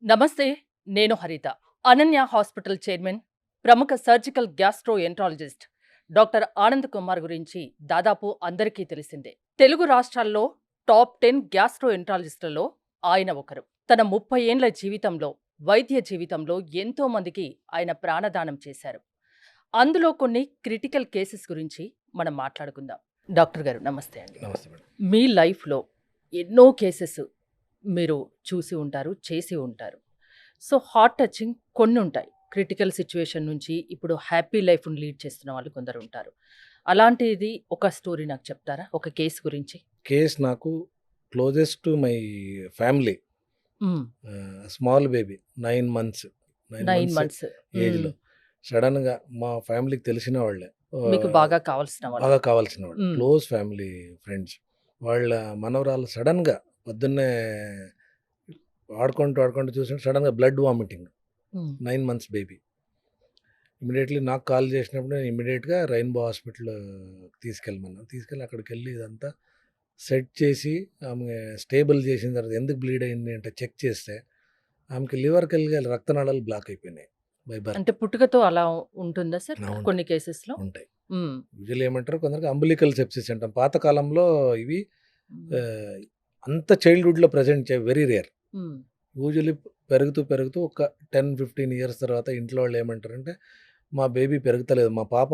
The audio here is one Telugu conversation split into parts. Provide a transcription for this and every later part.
నమస్తే. నేను హరిత. అనన్య హాస్పిటల్ చైర్మన్, ప్రముఖ surgical gastro enterologist doctor Anand Kumar గురించి దాదాపు అందరికీ తెలిసిందే. తెలుగు రాష్ట్రాల్లో టాప్ 10 గ్యాస్ట్రో ఎంట్రాలజిస్టులలో ఆయన ఒకరు. తన 30 ఏండ్ల జీవితంలో, వైద్య జీవితంలో ఎంతో మందికి ఆయన ప్రాణదానం చేశారు. అందులో కొన్ని క్రిటికల్ కేసెస్ గురించి మనం మాట్లాడుకుందాం. డాక్టర్ గారు నమస్తే అండి. నమస్తే మేడం. మీ లైఫ్‌లో ఎన్నో కేసెస్ మీరు చూసి ఉంటారు, చేసి ఉంటారు. సో, హార్ట్ టచింగ్ కొన్నుంటాయి. క్రిటికల్ సిట్యుయేషన్ నుంచి ఇప్పుడు హ్యాపీ లైఫ్‌ని లీడ్ చేస్తున్న వాళ్ళు కొందరుంటారు. అలాంటిది ఒక స్టోరీ నాకు చెప్తారా? ఒక కేస్ గురించి? కేస్ నాకు క్లోజెస్ట్ టు మై ఫ్యామిలీ. హ్మ్. Small baby 9 months 9 months. ఏజ్‌లో సడన్‌గా మా ఫ్యామిలీకి తెలిసిన వాళ్ళే. మీకు బాగా కావాల్సిన వాళ్ళు. బాగా కావాల్సిన వాళ్ళు. హ్మ్. Close family friends. వాళ్ళ మనవరాలు సడన్‌గా పొద్దున్నే ఆడుకుంటూ చూస్తుంటే సడన్‌గా బ్లడ్ వామిటింగ్. హ్మ్. 9 మంత్స్ బేబీ. ఇమ్మీడియేట్‌లీ నాకు కాల్ చేసినప్పుడు నేను ఇమ్మీడియేట్‌గా రెయిన్బో హాస్పిటల్ తీసుకెళ్ళమన్నాను. తీసుకెళ్ళి అక్కడికెళ్ళి ఇదంతా సెట్ చేసి ఆమె స్టేబుల్ చేసిన తర్వాత ఎందుకు బ్లీడ్ అయింది అంటే చెక్ చేస్తే ఆమెకి లివర్‌కెళ్ళి రక్తనాళాలు బ్లాక్ అయిపోయినాయి బై బర్త్. అంటే పుట్టుకతో అలా ఉంటుందా సార్? ఉంటాయి. కొన్ని కేసెస్‌లో? ఉంటాయి. హ్మ్. యూజువల్లీ ఏమంటారు కొందరికి అంబిలికల్ సెప్సిస్ అంటాం. పాతకాలంలో ఇవి హ్మ్. అంత చైల్డ్‌హుడ్‌లో ప్రెజెంట్ వెరీ రేర్. హ్మ్. యూజువల్లీ పెరుగుతూ ఒక 10, 15 ఇయర్స్ తర్వాత ఇంట్లో వాళ్ళు ఏమంటారంటే మా బేబీ పెరుగుతలేదు. మా పాప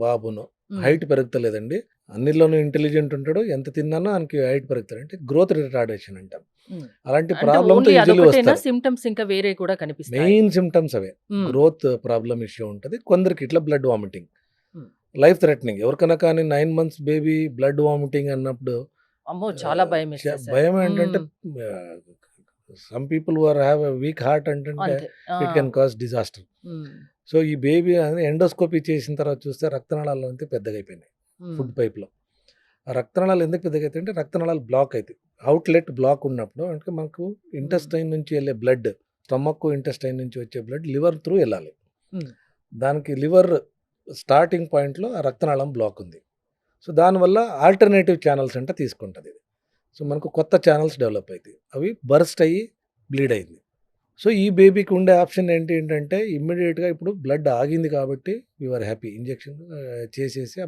బాబును హ్మ్. హైట్ పెరుగుతలేదండి. అన్నిట్లోనూ ఇంటెలిజెంట్ ఉంటాడు. ఎంత తిన్నానో ఆయనకి హైట్ పెరుగుతాడు. అంటే గ్రోత్ రిటార్డేషన్ అంటాం. హ్మ్. అలాంటి అంటే ప్రాబ్లమ్‌తో ఓన్లీ యూజువల్లీ అదొకటేనా? వస్తారు. సింప్టమ్స్ ఇంకా వేరే కూడా కనిపిస్తాయా? మెయిన్ సింప్టమ్స్ అవే. హ్మ్. గ్రోత్ ప్రాబ్లమ్ ఇష్యూ ఉంటది. కొందరికి ఇట్లా బ్లడ్ వామిటింగ్. హ్మ్. Life threatening. ఎవరికైనా కానీ 9 మంత్స్ బేబీ బ్లడ్ వామిటింగ్ అన్నప్పుడు అమ్మో! చాలా భయమేస్తది సార్. భయం ఏంటంటే హ్మ్. Some people who have a weak heart అంటే అంతే. ఆ! It can cause disaster. హ్మ్. సో, ఈ బేబీ ఎండోస్కోపీ చేసిన తర్వాత చూస్తే రక్తనాళాలు అంతే పెద్దగయిపోయినాయి హ్మ్. ఫుడ్ పైప్‌లో. ఆ రక్తనాళాలు ఎందుకు పెద్దగయితాయి అంటే రక్తనాళాలు బ్లాక్ అయితాయి. అవుట్‌లెట్ బ్లాక్ ఉన్నప్పుడు అంటే మనకు ఇంటెస్టైన్ నుంచి వెళ్ళే బ్లడ్, స్టమక్, ఇంటెస్టైన్ నుంచి వచ్చే బ్లడ్ లివర్ త్రూ వెళ్ళాలి. హ్మ్. దానికి లివర్ స్టార్టింగ్ పాయింట్‌లో ఆ రక్తనాళం బ్లాక్ ఉంది. సో, దానివల్ల ఆల్టర్‌నేటివ్ ఛానెల్స్ అంటే తీసుకుంటది. సో, మనకు కొత్త ఛానెల్స్ డెవలప్ అయితాయి. అవి బర్స్ట్ అయ్యి బ్లీడ్ అయింది. సో, ఈ బేబీకి ఉండే ఆప్షన్ ఏంటంటే ఇమ్మీడియేట్‌గా ఇప్పుడు బ్లడ్ ఆగింది కాబట్టి వి ఆర్ హ్యాపీ. ఇంజెక్షన్ చేసేసి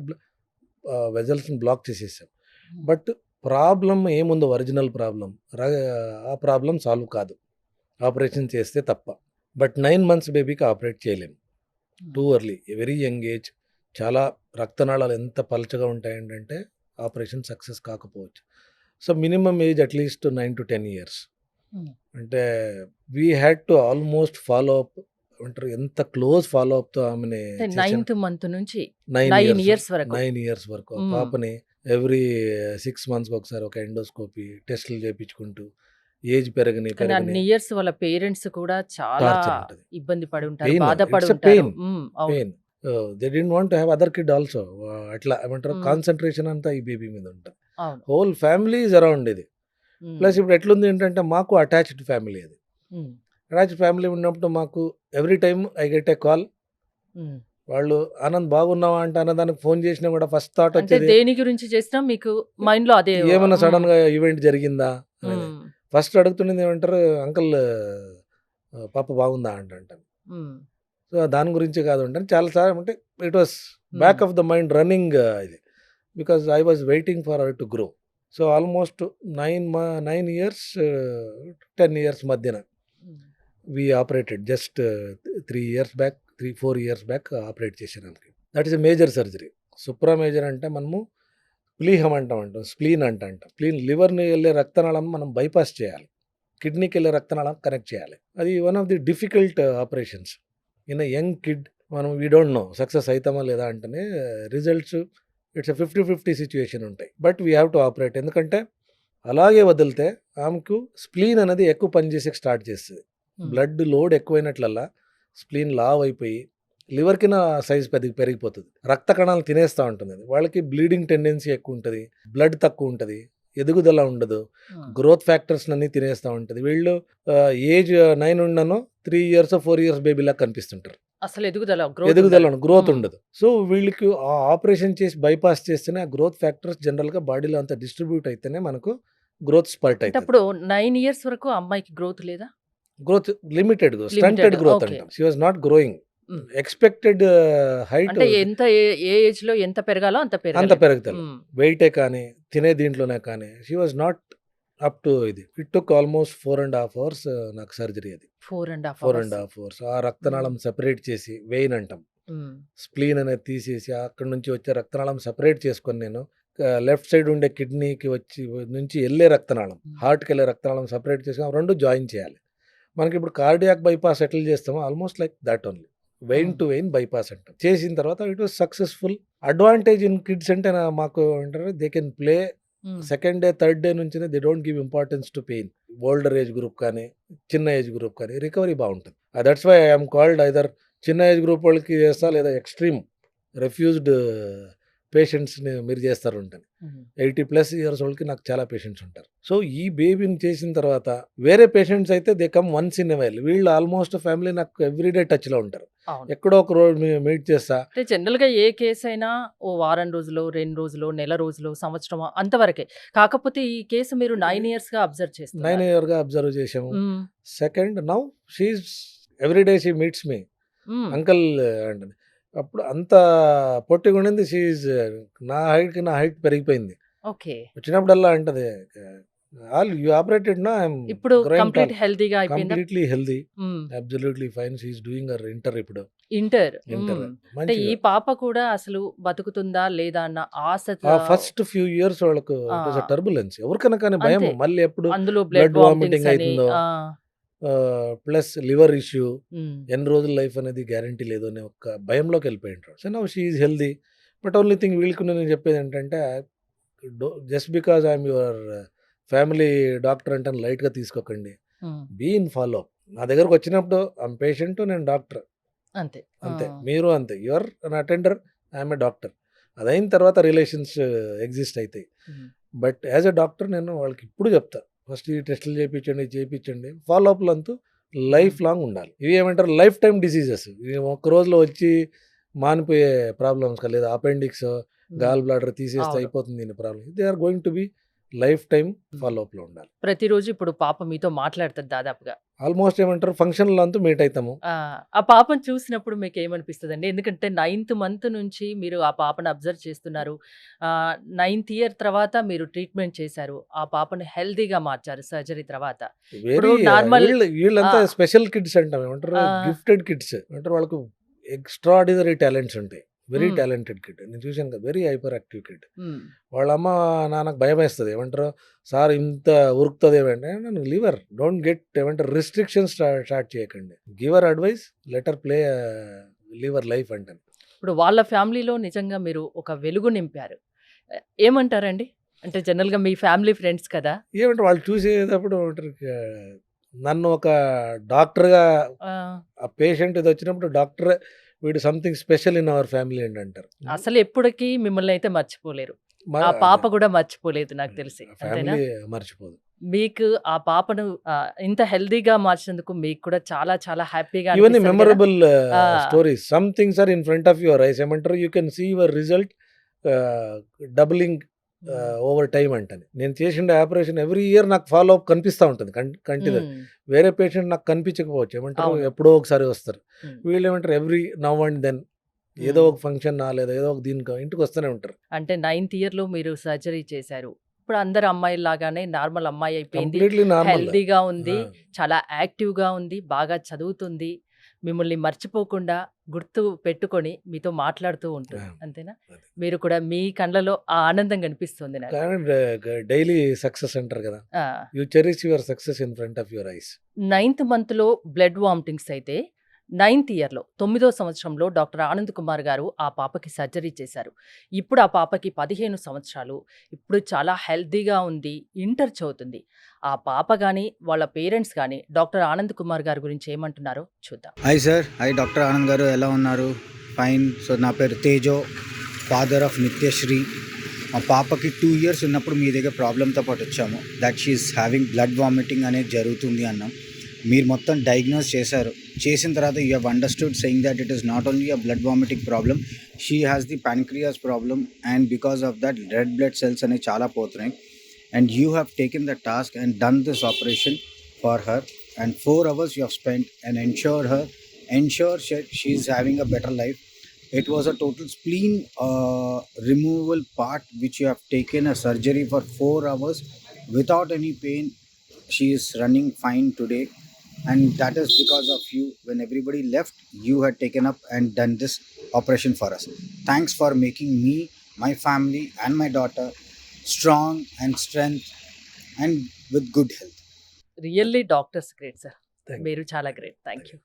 వెజల్స్‌ని బ్లాక్ చేసేసాం. హ్మ్. బట్ ప్రాబ్లమ్ ఏముందో ఒరిజినల్ ప్రాబ్లమ్ ర ఆ ప్రాబ్లమ్ సాల్వ్ కాదు. ఆపరేషన్ చేస్తే తప్ప. బట్ 9 మంత్స్ బేబీకి ఆపరేట్ చేయలేము. హ్మ్. Too early. Very young age. చాలా రక్తనాళాలు ఎంత పలచగా ఉంటాయంటే ఆపరేషన్ సక్సెస్ కాకపోవచ్చు. So, minimum age at least 9-10 years. హ్మ్. అంటే we had to almost follow up ఏమంటారు ఎంత క్లోజ్ ఫాలో అప్‌తో ఆమెని అంటే చేసాం. 9థ్ మంత్ నుంచి 9 9 ఇయర్స్. ఇయర్స్ వరకు. 9 ఇయర్స్ వరకు. ఆ హ్మ్. పాపని ఎవ్రీ 6 మంత్స్‌కి ఒకసారి ఒక ఎండోస్కోపీ టెస్టులు చేపించుకుంటూ ఏజ్ కానీ అన్ని ఇయర్స్ వాళ్ళ పేరెంట్స్ కూడా చాలా టార్చర్ ఉంటది. ఇబ్బంది పడి ఉంటారు. పెయిన్. బాధపడి ఇట్స్ ఎ ఉంటారు. పెయిన్. అవును. Pain. They didn't want to have other kid also. అట్లా ఏమంటారు హ్మ్. కాన్సంట్రేషన్ అంతా ఈ బేబీ మీద ఉంటది. అవును. హోల్ ఫ్యామిలీ ఈస్ అరౌండ్ ఇది. హ్మ్. ప్లస్ ఇప్పుడు ఎట్లుంది ఏంటంటే మాకు అటాచ్డ్ ఫ్యామిలీ అది. హ్మ్. అటాచ్డ్ ఫ్యామిలీ ఉన్నప్పుడు మాకు every time I get a call. హ్మ్. వాళ్ళు "ఆనంద్ బాగున్నావా?" అంటే అన్నదానికి ఫోన్ చేసినా కూడా ఫస్ట్ థాట్ అంటే వచ్చేది దేని గురించి చేసినా మీకు మైండ్‌లో అదే. ఏమన్నా హ్మ్. సడెన్‌గా ఈవెంట్ జరిగిందా అనేది. హ్మ్. ఫస్ట్ అడుగుతున్నది ఏమంటారు అంకుల్ పాప బాగుందా అంటాను. హ్మ్. సో, దాని గురించే కాదు అంటాను. చాలా సార్లు అంటే it was hmm. Back of the mind running ఇది. Because I was waiting for her to grow. So, almost 9 years 10 years మధ్యన hmm. We operated just 3 years back 4 years back operate చేశాను ఆమెకి. That is a major surgery. Supra major అంటే మనము ప్లీహం అంటాం. స్ప్లీన్ అంటాం. స్ప్లీన్ లివర్‌ని వెళ్ళే రక్తనాళం మనం బైపాస్ చేయాలి. కిడ్నీకి వెళ్ళే రక్తనాళం కనెక్ట్ చేయాలి. అది one of the difficult operations. In a young kid మనం వి డోంట్ నో సక్సెస్ అయితామా లేదా అంటేనే రిజల్ట్స్ ఇట్స్ ఎ 50-50 సిట్యుయేషన్ ఉంటాయి. But we have to operate. ఎందుకంటే అలాగే వదిలితే ఆమెకు స్ప్లీన్ అనేది ఎక్కువ పనిచేసేకి స్టార్ట్ చేస్తది. హ్మ్. బ్లడ్ లోడ్ ఎక్కువైనట్లల్లా స్ప్లీన్ లావ్ అయిపోయి లివర్‌కి సైజ్ పెరిగిపోతది. రక్త కణాలు తినేస్తా ఉంటుంది అది. వాళ్ళకి బ్లీడింగ్ టెండెన్సీ ఎక్కువ ఉంటది. బ్లడ్ తక్కువ ఉంటది. ఎదుగుదల ఉండదు. హ్మ్. గ్రోత్ ఫ్యాక్టర్స్‌నన్నీ తినేస్తా ఉంటది. వీళ్ళు ఏజ్ 9 ఉన్ననో 3 ఇయర్స్, 4 ఇయర్స్ బేబీలాగా కనిపిస్తుంటారు. అసలు గ్రోత్ ఎదుగుదల ఉండదు. గ్రోత్ హ్మ్. ఉండదు. సో, వీళ్ళకి ఆ ఆపరేషన్ చేసి బైపాస్ చేస్తేనే ఆ గ్రోత్ ఫ్యాక్టర్స్ జనరల్‌గా బాడీలో అంతా డిస్ట్రిబ్యూట్ అయితేనే మనకు గ్రోత్ స్పర్ట్ అంటే అయితది. అప్పుడు 9 ఇయర్స్ వరకు అమ్మాయికి గ్రోత్ లేదా? Growth limited Limited. Stunted growth Okay. అంటాం. She was not growing. Expected height అంటే ఎంత ఏ ఏజ్ లో ఎంత పెరగాలో అంత అంత పెరగాలి. పెరుగుతారు. వెయిటే కానీ తినే దీంట్లోనే కానీ she was not up to ఇది. ఇట్ టుక్ ఆల్మోస్ట్ 4.5 అవర్స్ నాకు సర్జరీ అది. 4.5 4.5 అవర్స్. ఆ రక్తనాళం సెపరేట్ చేసి వెయిన్ అంటాం. స్ప్లీన్ అనేది తీసేసి అక్కడ నుంచి వచ్చే రక్తనాళం సెపరేట్ చేసుకొని నేను లెఫ్ట్ సైడ్ ఉండే కిడ్నీకి వచ్చి నుంచి వెళ్ళే రక్తనాళం, హార్ట్కి వెళ్ళే రక్తనాళం సెపరేట్ చేసుకొని రెండు జాయిన్ చేయాలి. మనకి ఇప్పుడు కార్డియాక్ బైపాస్ ఎట్లా చేస్తామో almost like that only. Vein to vein bypass అంటాం. చేసిన తర్వాత it was successful. Advantage in kids అంటే మాకు అంటారు they can play second day third day నుంచి they don't give importance to pain. Older age group కానీ చిన్న ఏజ్ గ్రూప్ కానీ రికవరీ బాగుంటుంది. That's why I'm called either చిన్న ఏజ్ గ్రూప్ వాళ్ళకి చేస్తా లేదా ఎక్స్ట్రీమ్ రెఫ్యూజ్డ్ పేషెంట్స్ని మీరు చేస్తారు ఉంటాను. 80+ ఇయర్స్ వాళ్ళకి నాకు చాలా పేషెంట్స్ ఉంటారు. సో ఈ బేబీని చేసిన తర్వాత వేరే పేషెంట్స్ అయితే they come once in a while. వీళ్ళు ఆల్మోస్ట్ ఫ్యామిలీ నాకు ఎవ్రీడే టచ్లో ఉంటారు. ఎక్కడో ఒక రోజు మీట్ చేస్తా. అంటే జనరల్ గా ఏ కేసు అయినా ఓ వారం రోజులు, 2 రోజులు, నెల రోజులు, సంవత్సరం అంతవరకే. కాకపోతే ఈ కేసు మీరు 9 years గా అబ్జర్వ్ 9 చేస్తున్నారు. years అబ్జర్వ్ చేసాము. Second now she's every day she meets me uncle అంటే అప్పుడు అంత పొట్టిగా ఉండింది. షీఈస్ నా హైట్ పెరిగిపోయింది. ఓకే. వచ్చినప్పుడల్లా అంటది ఆల్ యూ ఆపరేటెడ్ నా ఇప్పుడు కంప్లీట్ హెల్తీగా అయిపోయిందా? Completely healthy, absolutely fine. She's doing her inter ఇప్పుడు. ఇంటర్. ఇంటర్ అంటే ఈ పాప కూడా అసలు బతుకుతుందా లేదా అన్న ఆశ ఫస్ట్ ఫ్యూ ఇయర్స్ వాళ్ళకు టర్బులెన్స్ ఎవరికైనా కానీ భయం. అంతే. మళ్ళీ ఎప్పుడు అందులో blood బ్లడ్ vomiting వామిటింగ్స్ అని. అవుతుందో. ప్లస్ లివర్ ఇష్యూ, ఎన్ని రోజుల లైఫ్ అనేది గ్యారంటీ లేదు అనే ఒక భయంలోకి వెళ్ళిపోయింటారు. So now she is healthy. But only thing వీళ్ళకి నేను చెప్పేది ఏంటంటే just because I'm your family doctor అంటే లైట్గా తీసుకోకండి. Be in follow up. నా దగ్గరకు వచ్చినప్పుడు ఐఎమ్ పేషెంట్, నేను డాక్టర్ అంతే. అంతే. మీరు అంతే. Your an attender, I'm a doctor. అదైన తర్వాత రిలేషన్స్ ఎగ్జిస్ట్ అవుతాయి. బట్ యాజ్ ఎ డాక్టర్ నేను వాళ్ళకి ఇప్పుడు చెప్తా, ఫస్ట్ ఈ టెస్టులు చేయించండి. ఫాలో అప్లు అంతా లైఫ్ లాంగ్ ఉండాలి. ఇవి ఏమంటారు లైఫ్ టైమ్ డిసీజెస్. ఇవి ఒక్క రోజులో వచ్చి మానిపోయే ప్రాబ్లమ్స్ లేదా అపెండిక్స్, గాల్ బ్లాడర్ తీసేస్తే అయిపోతుంది దీని problem. They are going to be lifetime follow అప్లో ఉండాలి. ప్రతిరోజు ఇప్పుడు పాప మీతో మాట్లాడుతుంది దాదాపుగా. ఆల్మోస్ట్ ఏమంటారు ఫంక్షన్లో అంతా మీట్ అవుతాము. ఆ పాపను చూసినప్పుడు మీకు ఏమనిపిస్తుందండి? ఎందుకంటే 9th month నుంచి మీరు ఆ పాపను అబ్జర్వ్ చేస్తున్నారు. 9th year తర్వాత మీరు ట్రీట్మెంట్ చేశారు. ఆ పాపను హెల్దీగా మార్చారు సర్జరీ తర్వాత. వెరీ నార్మల్ వీళ్ళంతా స్పెషల్ కిడ్స్ అంటాం. ఏమంటారు గిఫ్టెడ్ కిడ్స్ అంటారు. వాళ్ళకు ఎక్స్ట్రాడినరీ టాలెంట్స్ ఉంటాయి. Very talented kid. నేను చూసాను కదా, వెరీ హైపర్ యాక్టివ్ కిడ్. వాళ్ళ అమ్మ నాన్నకు భయం వేస్తుంది. ఏమంటారు సార్ ఇంత ఉరుకుతుంది ఏమంటే, నేను లివర్ డోంట్ గెట్ ఏమంటారు రిస్ట్రిక్షన్స్ స్టార్ట్ చేయకండి. Giver advice letter play liver life అంటాను. ఇప్పుడు వాళ్ళ ఫ్యామిలీలో నిజంగా మీరు ఒక వెలుగు నింపారు. ఏమంటారండి? అంటే జనరల్గా మీ ఫ్యామిలీ ఫ్రెండ్స్ కదా, ఏమంటారు వాళ్ళు చూసేటప్పుడు నన్ను ఒక డాక్టర్గా, ఆ పేషెంట్ ఇది వచ్చినప్పుడు డాక్టర్ వీడు something special in our family అని అంటారు. అసలు ఎప్పటికీ మిమ్మల్ని అయితే మర్చిపోలేరు. ఆ పాప కూడా మర్చిపోలేదు నాకు తెలిసి. అంతేనా? ఫ్యామిలీ మర్చిపోదు. మీకు ఆ పాపను ఇంత హెల్దీగా మార్చినందుకు మీకు కూడా చాలా చాలా హ్యాపీగా ఇవన్నీ memorable stories. Some things are in front of your eyes. ఏమంటారు you can see your result doubling over time అంటాను. నేను చేసిన ఆపరేషన్ ఎవ్రీ ఇయర్ నాకు ఫాలో అప్ కనిపిస్తూ ఉంటుంది కంటిన్యూ. వేరే పేషెంట్ నాకు కనిపించకపోవచ్చు. ఏమంటారు ఎప్పుడో ఒకసారి వస్తారు. వీళ్ళు ఏమంటారు ఎవ్రీ నవ్ అండ్ దెన్ ఏదో ఒక ఫంక్షన్ లేదా ఏదో ఒక దీనికి ఇంటికి వస్తూనే ఉంటారు. అంటే 9th year లో మీరు సర్జరీ చేశారు. ఇప్పుడు అందరు అమ్మాయిల లాగానే నార్మల్ అమ్మాయి అయిపోయింది. Completely normal. హెల్దీగా ఉంది, చాలా యాక్టివ్గా ఉంది, బాగా చదువుతుంది. మిమ్మల్ని మర్చిపోకుండా గుర్తు పెట్టుకొని మీతో మాట్లాడుతూ ఉంటుంది. అంతేనా? మీరు కూడా మీ కళ్ళలో ఆ ఆనందం కనిపిస్తుంది నాకు. డైలీ సక్సెస్ అంటారు కదా, you cherish your success in front of your ice. 9th month లో బ్లడ్ వామిటింగ్స్ అయితే 9th year లో 9వ సంవత్సరంలో డాక్టర్ ఆనంద్ కుమార్ గారు ఆ పాపకి సర్జరీ చేశారు. ఇప్పుడు ఆ పాపకి 15 సంవత్సరాలు. ఇప్పుడు చాలా హెల్తీగా ఉంది, ఇంటర్ చదువుతుంది. ఆ పాప కానీ వాళ్ళ పేరెంట్స్ కానీ డాక్టర్ ఆనంద్ కుమార్ గారి గురించి ఏమంటున్నారో చూద్దాం. Hi sir. Hi doctor Anand గారు, ఎలా ఉన్నారు? ఫైన్. సో నా పేరు తేజో, ఫాదర్ ఆఫ్ నిత్యశ్రీ. మా పాపకి 2 years ఉన్నప్పుడు మీ దగ్గర ప్రాబ్లంతో పాటు వచ్చాము. That she's having blood vomiting అనేది జరుగుతుంది అన్నాం. మీరు మొత్తం డయాగ్నోస్ చేశారు. చేసిన తర్వాత you have understood saying that it is not only a blood vomiting problem, she has the pancreas problem, and because of that red blood cells అనేవి చాలా పోతున్నాయి. And you have taken the task and done this operation for her. and 4 hours you have spent and ensure she is having a better life. It was a total spleen removal part which you have taken a surgery for 4 hours without any pain. She is running fine today, and that is because of you. When everybody left, you had taken up and done this operation for us. Thanks for making me, my family and my daughter strong and strength and with good health. Really doctors great sir. Thank మీరు చాలా గ్రేట్. Thank you.